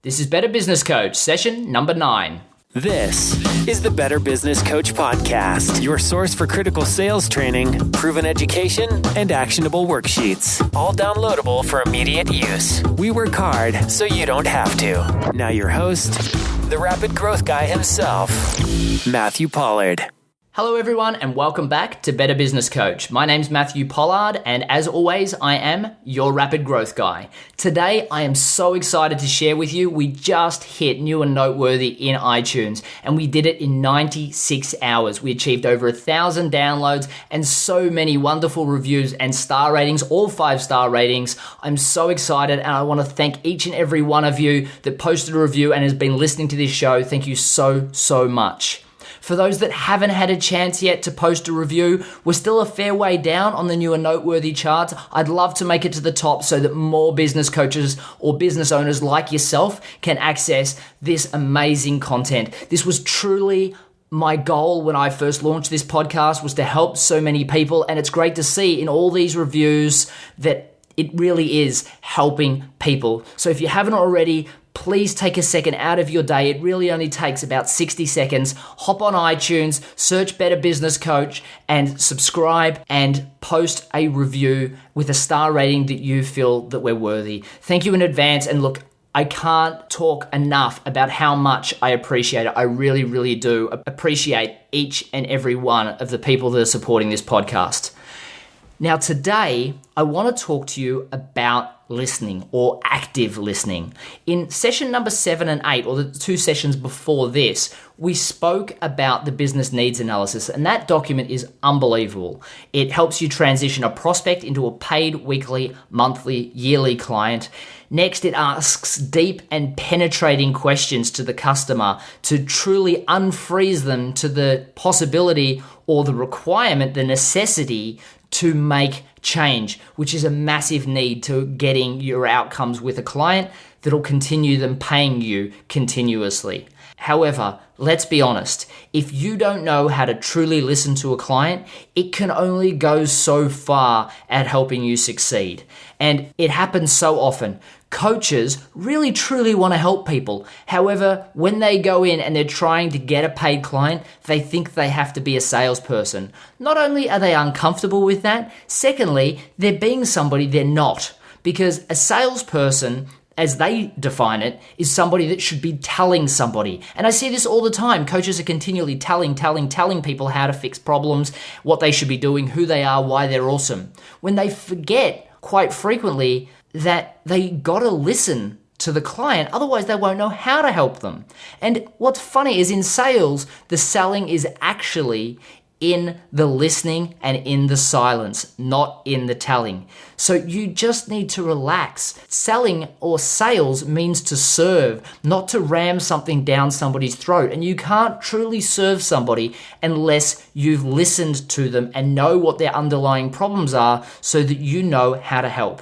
This is Better Business Coach, session number 9. This is the Better Business Coach Podcast, your source for critical sales training, proven education, and actionable worksheets. All downloadable for immediate use. We work hard so you don't have to. Now your host, the rapid growth guy himself, Matthew Pollard. Hello everyone and welcome back to Better Business Coach. My name's Matthew Pollard and as always, I am your rapid growth guy. Today, I am so excited to share with you, we just hit new and noteworthy in iTunes and we did it in 96 hours. We achieved over 1,000 downloads and so many wonderful reviews and star ratings, all 5-star ratings. I'm so excited and I want to thank each and every one of you that posted a review and has been listening to this show. Thank you so much. For those that haven't had a chance yet to post a review, we're still a fair way down on the new and noteworthy charts. I'd love to make it to the top so that more business coaches or business owners like yourself can access this amazing content. This was truly my goal when I first launched this podcast, was to help so many people, and it's great to see in all these reviews that it really is helping people. So if you haven't already, please take a second out of your day. It really only takes about 60 seconds. Hop on iTunes, search Better Business Coach, and subscribe and post a review with a star rating that you feel that we're worthy. Thank you in advance. And look, I can't talk enough about how much I appreciate it. I really do appreciate each and every one of the people that are supporting this podcast. Now today, I want to talk to you about listening or active listening. In session number 7 and 8, or the 2 sessions before this, we spoke about the business needs analysis, and that document is unbelievable. It helps you transition a prospect into a paid weekly, monthly, yearly client. Next, it asks deep and penetrating questions to the customer to truly unfreeze them to the possibility or the requirement, the necessity to make change, which is a massive need to getting your outcomes with a client that'll continue them paying you continuously. However, let's be honest, if you don't know how to truly listen to a client, it can only go so far at helping you succeed. And it happens so often. Coaches really truly want to help people. However, when they go in and they're trying to get a paid client, they think they have to be a salesperson. Not only are they uncomfortable with that, secondly, they're being somebody they're not. Because a salesperson, as they define it, is somebody that should be telling somebody. And I see this all the time. Coaches are continually telling people how to fix problems, what they should be doing, who they are, why they're awesome. When they forget, quite frequently, that they gotta listen to the client, otherwise they won't know how to help them. And what's funny is in sales, the selling is actually in the listening and in the silence, not in the telling. So you just need to relax. Selling or sales means to serve, not to ram something down somebody's throat. And you can't truly serve somebody unless you've listened to them and know what their underlying problems are so that you know how to help.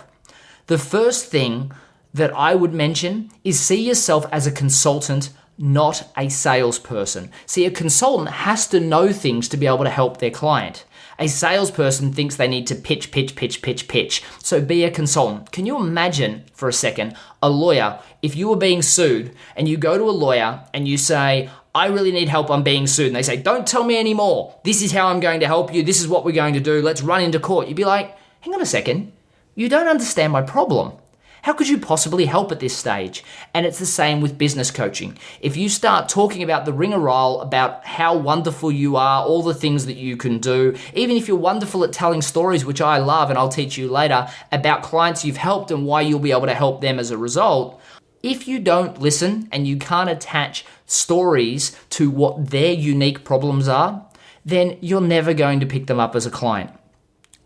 The first thing that I would mention is see yourself as a consultant, not a salesperson. See, a consultant has to know things to be able to help their client. A salesperson thinks they need to pitch. So be a consultant. Can you imagine for a second a lawyer, if you were being sued and you go to a lawyer and you say, I really need help, I'm being sued. And they say, don't tell me anymore. This is how I'm going to help you. This is what we're going to do. Let's run into court. You'd be like, hang on a second. You don't understand my problem. How could you possibly help at this stage? And it's the same with business coaching. If you start talking about the rigmarole, about how wonderful you are, all the things that you can do, even if you're wonderful at telling stories, which I love and I'll teach you later, about clients you've helped and why you'll be able to help them as a result, if you don't listen and you can't attach stories to what their unique problems are, then you're never going to pick them up as a client.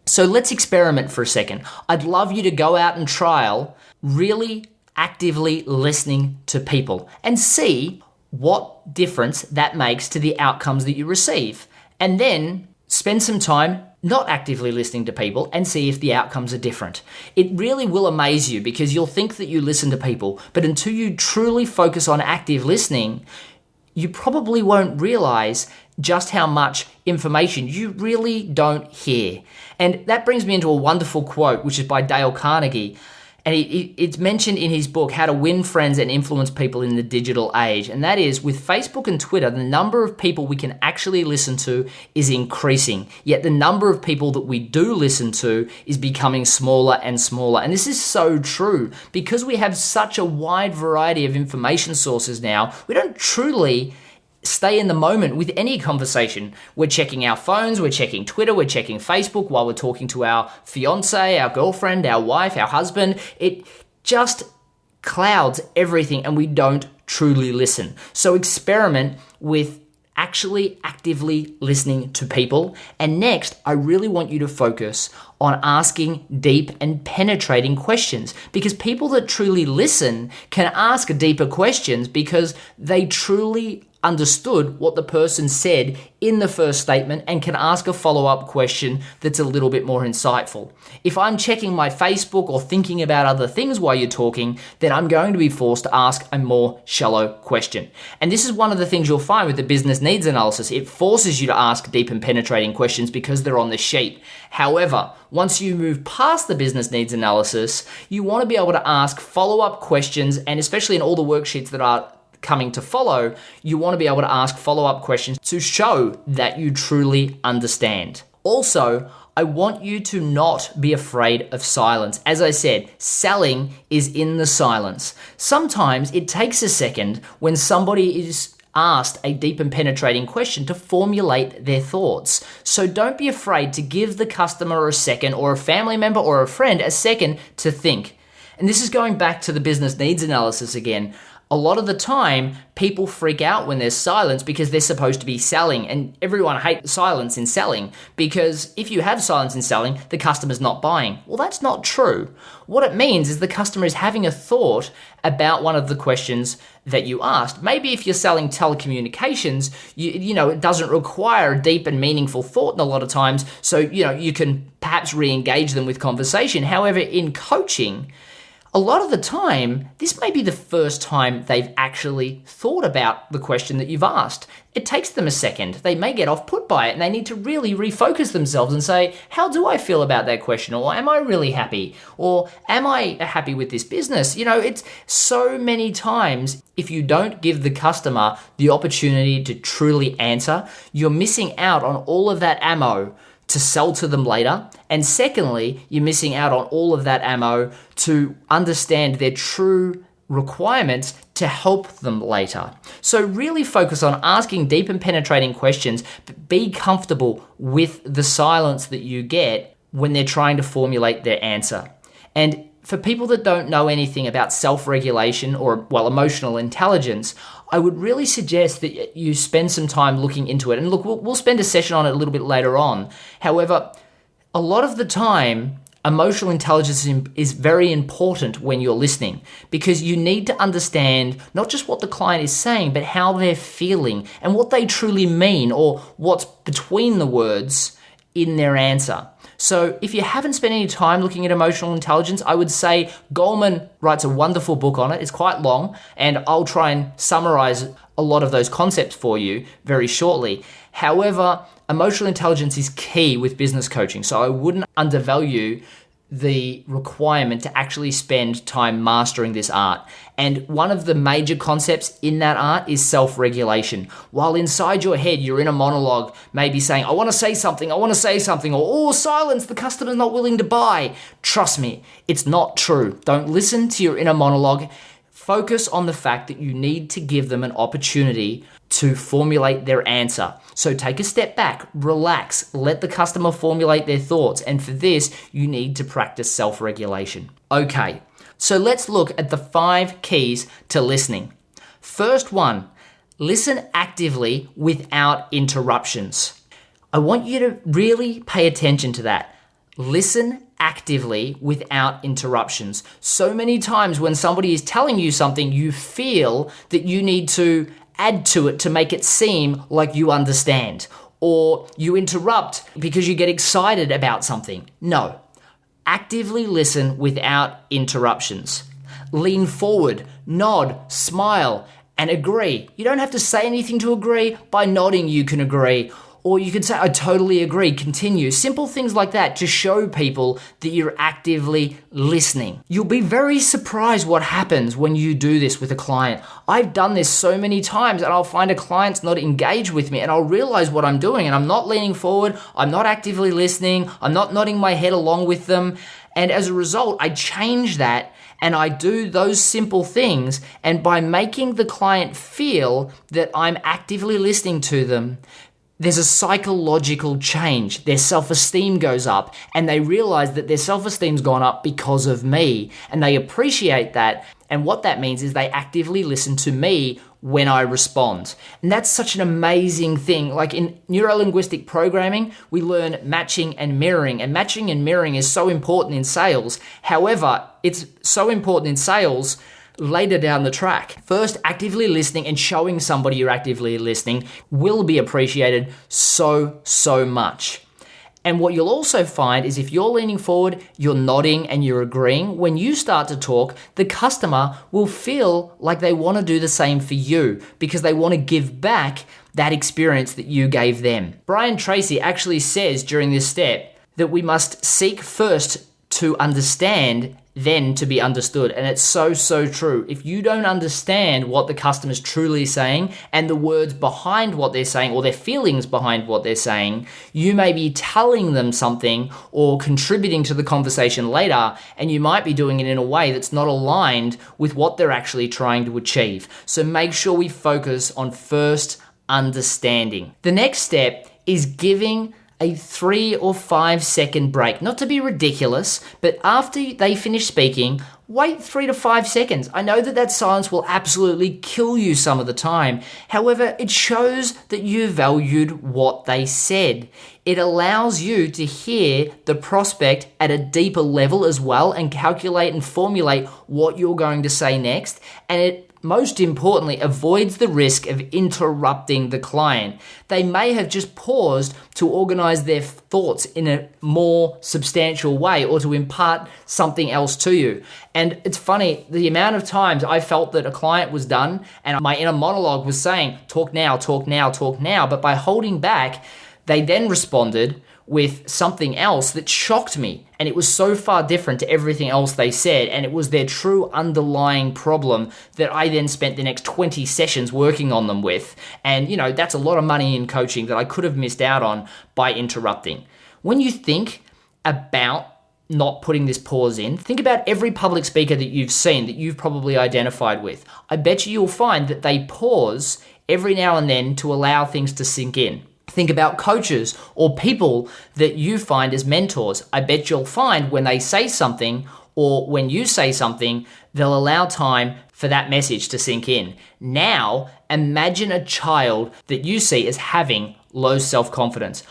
So let's experiment for a second. I'd love you to go out and trial really actively listening to people and see what difference that makes to the outcomes that you receive. And then spend some time not actively listening to people and see if the outcomes are different. It really will amaze you because you'll think that you listen to people, but until you truly focus on active listening, you probably won't realize just how much information you really don't hear. And that brings me into a wonderful quote, which is by Dale Carnegie. And it's mentioned in his book, How to Win Friends and Influence People in the Digital Age. And that is, with Facebook and Twitter, the number of people we can actually listen to is increasing. Yet the number of people that we do listen to is becoming smaller and smaller. And this is so true. Because we have such a wide variety of information sources now, we don't truly stay in the moment with any conversation. We're checking our phones, we're checking Twitter, we're checking Facebook while we're talking to our fiance, our girlfriend, our wife, our husband. It just clouds everything and we don't truly listen. So experiment with actually actively listening to people. And next, I really want you to focus on asking deep and penetrating questions, because people that truly listen can ask deeper questions because they truly understood what the person said in the first statement and can ask a follow-up question that's a little bit more insightful. If I'm checking my Facebook or thinking about other things while you're talking, then I'm going to be forced to ask a more shallow question. And this is one of the things you'll find with the business needs analysis. It forces you to ask deep and penetrating questions because they're on the sheet. However, once you move past the business needs analysis, you want to be able to ask follow-up questions, and especially in all the worksheets that are coming to follow, you want to be able to ask follow-up questions to show that you truly understand. Also, I want you to not be afraid of silence. As I said, selling is in the silence. Sometimes it takes a second when somebody is asked a deep and penetrating question to formulate their thoughts. So don't be afraid to give the customer a second, or a family member or a friend a second to think. And this is going back to the business needs analysis again. A lot of the time, people freak out when there's silence because they're supposed to be selling, and everyone hates silence in selling, because if you have silence in selling, the customer's not buying. Well, that's not true. What it means is the customer is having a thought about one of the questions that you asked. Maybe if you're selling telecommunications, you know, it doesn't require a deep and meaningful thought a lot of times, so, you know, you can perhaps re-engage them with conversation. However, in coaching, a lot of the time, this may be the first time they've actually thought about the question that you've asked. It takes them a second. They may get off put by it and they need to really refocus themselves and say, how do I feel about that question? Or am I really happy? Or am I happy with this business? You know, it's so many times, if you don't give the customer the opportunity to truly answer, you're missing out on all of that ammo to sell to them later. And secondly, you're missing out on all of that ammo to understand their true requirements to help them later. So really focus on asking deep and penetrating questions, but be comfortable with the silence that you get when they're trying to formulate their answer. And for people that don't know anything about self-regulation or, well, emotional intelligence, I would really suggest that you spend some time looking into it. And look, we'll spend a session on it a little bit later on. However, a lot of the time, emotional intelligence is very important when you're listening, because you need to understand not just what the client is saying, but how they're feeling and what they truly mean, or what's between the words in their answer. So if you haven't spent any time looking at emotional intelligence, I would say Goleman writes a wonderful book on it. It's quite long, and I'll try and summarize a lot of those concepts for you very shortly. However, emotional intelligence is key with business coaching, so I wouldn't undervalue the requirement to actually spend time mastering this art. And one of the major concepts in that art is self-regulation. While inside your head, you're in a monologue, maybe saying, I want to say something, or, oh, silence, the customer's not willing to buy. Trust me, it's not true. Don't listen to your inner monologue. Focus on the fact that you need to give them an opportunity to formulate their answer. So take a step back, relax, let the customer formulate their thoughts. And for this, you need to practice self-regulation. Okay, so let's look at the 5 keys to listening. First one, listen actively without interruptions. I want you to really pay attention to that. Listen actively without interruptions. So many times when somebody is telling you something, you feel that you need to add to it to make it seem like you understand, or you interrupt because you get excited about something. No, actively listen without interruptions. Lean forward, nod, smile, and agree. You don't have to say anything to agree. By nodding, you can agree. Or you could say, I totally agree, continue. Simple things like that to show people that you're actively listening. You'll be very surprised what happens when you do this with a client. I've done this so many times, and I'll find a client's not engaged with me, and I'll realize what I'm doing, and I'm not leaning forward, I'm not actively listening, I'm not nodding my head along with them. And as a result, I change that and I do those simple things. And by making the client feel that I'm actively listening to them, there's a psychological change. Their self-esteem goes up, and they realize that their self-esteem's gone up because of me, and they appreciate that. And what that means is they actively listen to me when I respond. And that's such an amazing thing. Like in neuro-linguistic programming, we learn matching and mirroring, and matching and mirroring is so important in sales. However, it's so important in sales later down the track. First, actively listening and showing somebody you're actively listening will be appreciated so much. And what you'll also find is if you're leaning forward, you're nodding and you're agreeing, when you start to talk, the customer will feel like they want to do the same for you because they want to give back that experience that you gave them. Brian Tracy actually says during this step that we must seek first to understand, then to be understood. And it's so true. If you don't understand what the customer's truly saying and the words behind what they're saying or their feelings behind what they're saying, you may be telling them something or contributing to the conversation later, and you might be doing it in a way that's not aligned with what they're actually trying to achieve. So make sure we focus on first understanding. The next step is giving a 3 or 5 second break. Not to be ridiculous, but after they finish speaking, wait 3 to 5 seconds. I know that silence will absolutely kill you some of the time. However, it shows that you valued what they said. It allows you to hear the prospect at a deeper level as well and calculate and formulate what you're going to say next. And it most importantly, avoids the risk of interrupting the client. They may have just paused to organize their thoughts in a more substantial way or to impart something else to you. And it's funny, the amount of times I felt that a client was done and my inner monologue was saying, talk now, talk now, talk now. But by holding back, they then responded with something else that shocked me. And it was so far different to everything else they said. And it was their true underlying problem that I then spent the next 20 sessions working on them with. And, that's a lot of money in coaching that I could have missed out on by interrupting. When you think about not putting this pause in, think about every public speaker that you've seen, that you've probably identified with. I bet you'll find that they pause every now and then to allow things to sink in. Think about coaches or people that you find as mentors. I bet you'll find when they say something or when you say something, they'll allow time for that message to sink in. Now, imagine a child that you see as having low self-confidence.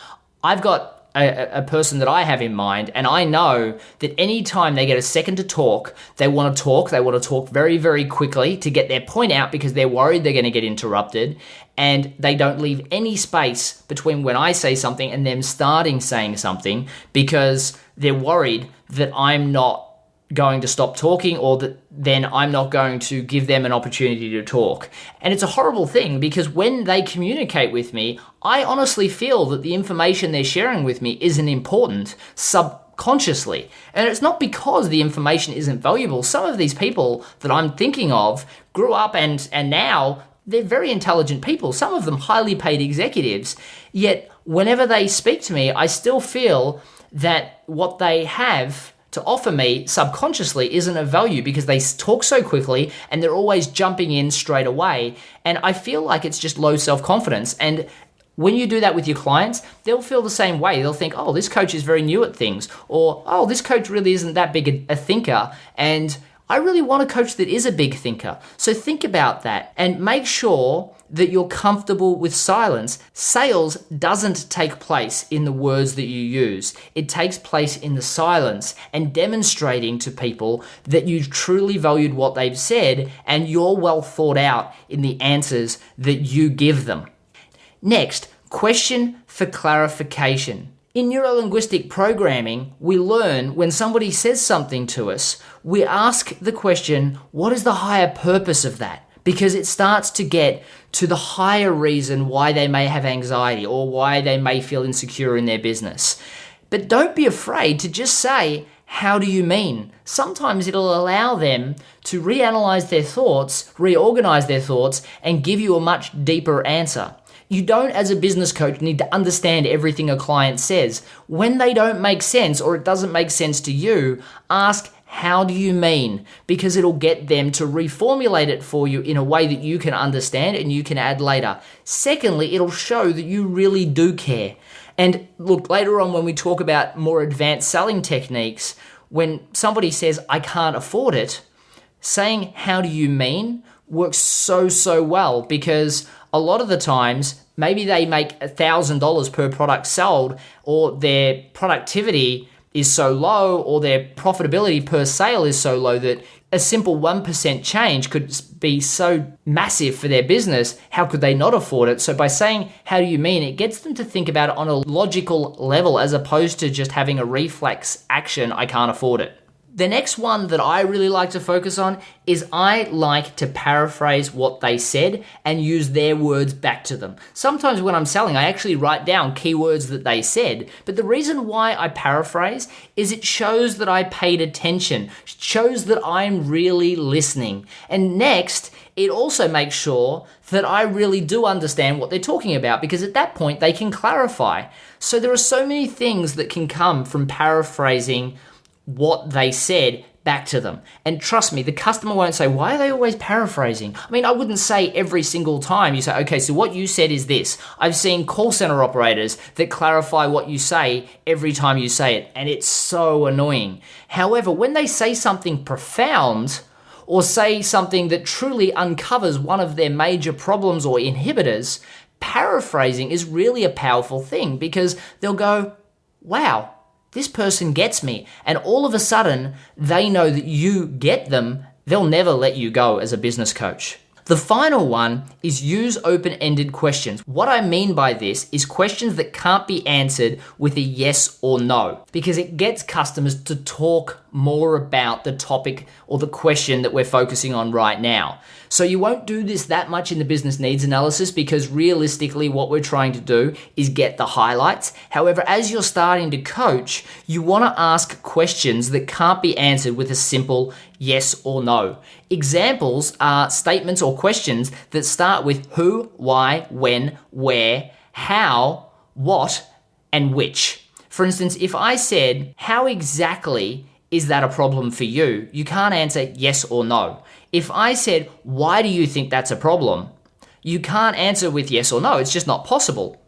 I've got a person that I have in mind, and I know that anytime they get a second to talk, they want to talk very, very quickly to get their point out because they're worried they're going to get interrupted, and they don't leave any space between when I say something and them starting saying something because they're worried that I'm not going to stop talking or that then I'm not going to give them an opportunity to talk. And it's a horrible thing because when they communicate with me, I honestly feel that the information they're sharing with me isn't important subconsciously. And it's not because the information isn't valuable. Some of these people that I'm thinking of grew up and now they're very intelligent people, some of them highly paid executives. Yet whenever they speak to me, I still feel that what they have to offer me subconsciously isn't of value because they talk so quickly and they're always jumping in straight away. And I feel like it's just low self-confidence. And when you do that with your clients, they'll feel the same way. They'll think, oh, this coach is very new at things, or, oh, this coach really isn't that big a thinker. And I really want a coach that is a big thinker. So think about that and make sure that you're comfortable with silence. Sales doesn't take place in the words that you use. It takes place in the silence and demonstrating to people that you've truly valued what they've said and you're well thought out in the answers that you give them. Next, question for clarification. In neuro-linguistic programming, we learn when somebody says something to us, we ask the question, what is the higher purpose of that? because it starts to get to the higher reason why they may have anxiety or why they may feel insecure in their business. But don't be afraid to just say, how do you mean? Sometimes it'll allow them to reanalyze their thoughts, reorganize their thoughts, and give you a much deeper answer. You don't, as a business coach, need to understand everything a client says. When they don't make sense or it doesn't make sense to you, ask, how do you mean? Because it'll get them to reformulate it for you in a way that you can understand and you can add later. Secondly, it'll show that you really do care. And look, later on when we talk about more advanced selling techniques, when somebody says, I can't afford it, saying, how do you mean, works so well, because a lot of the times, maybe they make $1,000 per product sold, or their productivity is so low, or their profitability per sale is so low that a simple 1% change could be so massive for their business. How could they not afford it? So by saying, how do you mean? It gets them to think about it on a logical level as opposed to just having a reflex action, I can't afford it. The next one that I really like to focus on is I like to paraphrase what they said and use their words back to them. Sometimes when I'm selling, I actually write down keywords that they said, but the reason why I paraphrase is it shows that I paid attention, shows that I'm really listening. And next, it also makes sure that I really do understand what they're talking about, because at that point they can clarify. So there are so many things that can come from paraphrasing what they said back to them. And trust me, the customer won't say, why are they always paraphrasing? I mean, I wouldn't say every single time you say, okay, so what you said is this. I've seen call center operators that clarify what you say every time you say it, and it's so annoying. However, when they say something profound or say something that truly uncovers one of their major problems or inhibitors, paraphrasing is really a powerful thing, because they'll go, wow, this person gets me. And all of a sudden, they know that you get them. They'll never let you go as a business coach. The final one is use open-ended questions. What I mean by this is questions that can't be answered with a yes or no, because it gets customers to talk more about the topic or the question that we're focusing on right now. So you won't do this that much in the business needs analysis, because realistically what we're trying to do is get the highlights. However, as you're starting to coach, you want to ask questions that can't be answered with a simple yes or no. Examples are statements or questions that start with who, why, when, where, how, what, and which. For instance, if I said, how exactly is that a problem for you? You can't answer yes or no. If I said, why do you think that's a problem? You can't answer with yes or no. It's just not possible.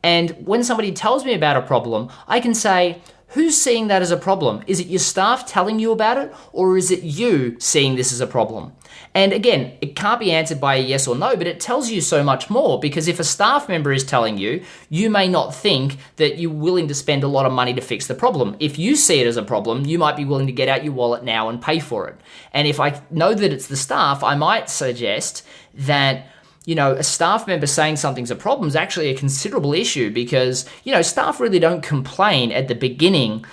And when somebody tells me about a problem, I can say, who's seeing that as a problem? Is it your staff telling you about it, or is it you seeing this as a problem? And again, it can't be answered by a yes or no, but it tells you so much more, because if a staff member is telling you, you may not think that you're willing to spend a lot of money to fix the problem. If you see it as a problem, you might be willing to get out your wallet now and pay for it. And if I know that it's the staff, I might suggest that a staff member saying something's a problem is actually a considerable issue, because, staff really don't complain at the beginning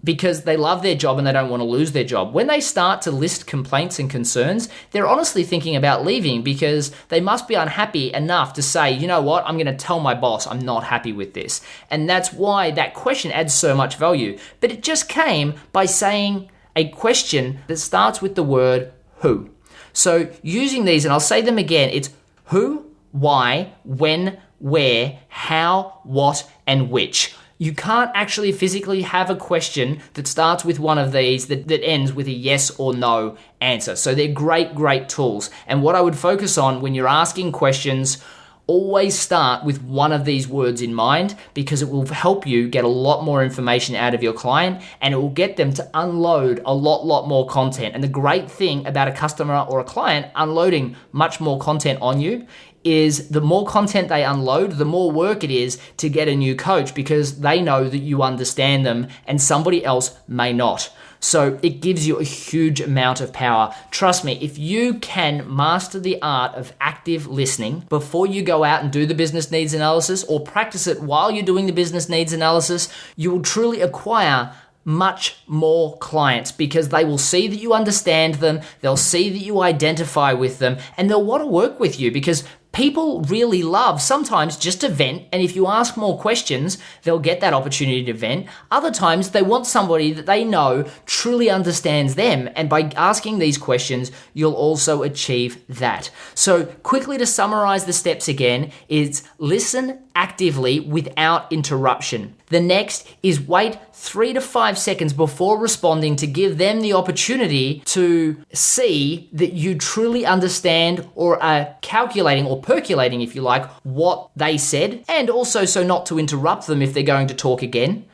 because they love their job and they don't want to lose their job. When they start to list complaints and concerns, they're honestly thinking about leaving, because they must be unhappy enough to say, you know what, I'm going to tell my boss I'm not happy with this. And that's why that question adds so much value. But it just came by saying a question that starts with the word who. So using these, and I'll say them again, it's who, why, when, where, how, what, and which. You can't actually physically have a question that starts with one of these that ends with a yes or no answer. So they're great tools. And what I would focus on when you're asking questions, always start with one of these words in mind, because it will help you get a lot more information out of your client, and it will get them to unload a lot more content. And the great thing about a customer or a client unloading much more content on you is the more content they unload, the more work it is to get a new coach, because they know that you understand them and somebody else may not. So it gives you a huge amount of power. Trust me, if you can master the art of active listening before you go out and do the business needs analysis, or practice it while you're doing the business needs analysis, you will truly acquire much more clients because they will see that you understand them, they'll see that you identify with them, and they'll want to work with you because people really love sometimes just to vent, and if you ask more questions, they'll get that opportunity to vent. Other times, they want somebody that they know truly understands them, and by asking these questions, you'll also achieve that. So quickly to summarize the steps again is listen actively without interruption. The next is wait 3 to 5 seconds before responding to give them the opportunity to see that you truly understand or are calculating or percolating, if you like, what they said, and also so not to interrupt them if they're going to talk again.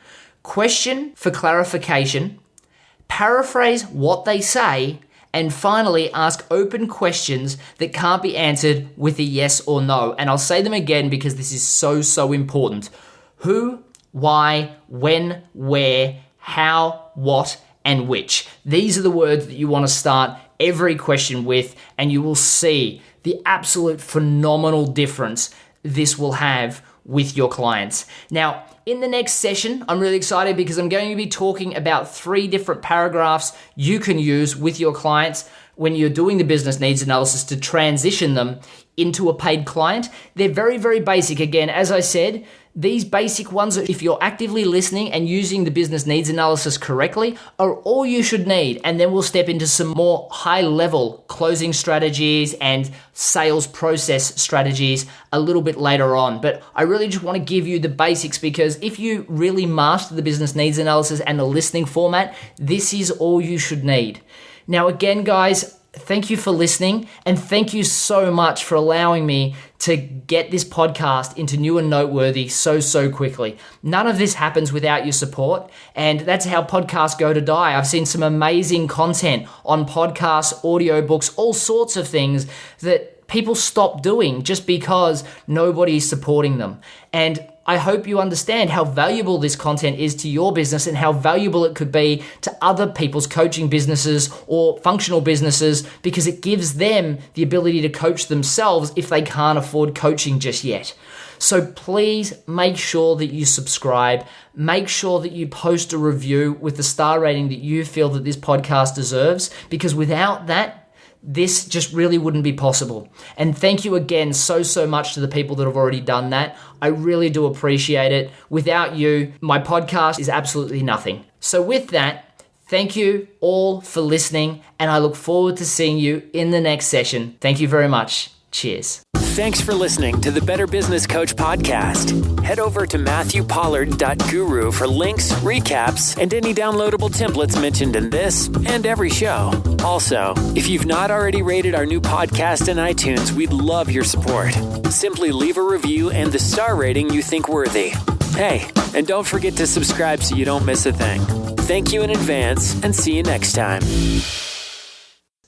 Question for clarification, paraphrase what they say, and finally, ask open questions that can't be answered with a yes or no. And I'll say them again because this is so important. Who, why, when, where, how, what, and which. These are the words that you want to start every question with, and you will see the absolute phenomenal difference this will have with your clients. Now, in the next session, I'm really excited because I'm going to be talking about 3 different paragraphs you can use with your clients when you're doing the business needs analysis to transition them into a paid client. They're very basic. Again, as I said, these basic ones, if you're actively listening and using the business needs analysis correctly, are all you should need. And then we'll step into some more high-level closing strategies and sales process strategies a little bit later on. But I really just want to give you the basics because if you really master the business needs analysis and the listening format, this is all you should need. Now, again, guys, thank you for listening, and thank you so much for allowing me to get this podcast into new and noteworthy so quickly. None of this happens without your support, and that's how podcasts go to die. I've seen some amazing content on podcasts, audiobooks, all sorts of things that people stop doing just because nobody's supporting them. And I hope you understand how valuable this content is to your business and how valuable it could be to other people's coaching businesses or functional businesses because it gives them the ability to coach themselves if they can't afford coaching just yet. So please make sure that you subscribe. Make sure that you post a review with the star rating that you feel that this podcast deserves, because without that, this just really wouldn't be possible. And thank you again so much to the people that have already done that. I really do appreciate it. Without you, my podcast is absolutely nothing. So with that, thank you all for listening, and I look forward to seeing you in the next session. Thank you very much. Cheers. Thanks for listening to the Better Business Coach podcast. Head over to MatthewPollard.guru for links, recaps, and any downloadable templates mentioned in this and every show. Also, if you've not already rated our new podcast in iTunes, we'd love your support. Simply leave a review and the star rating you think worthy. Hey, and don't forget to subscribe so you don't miss a thing. Thank you in advance, and see you next time.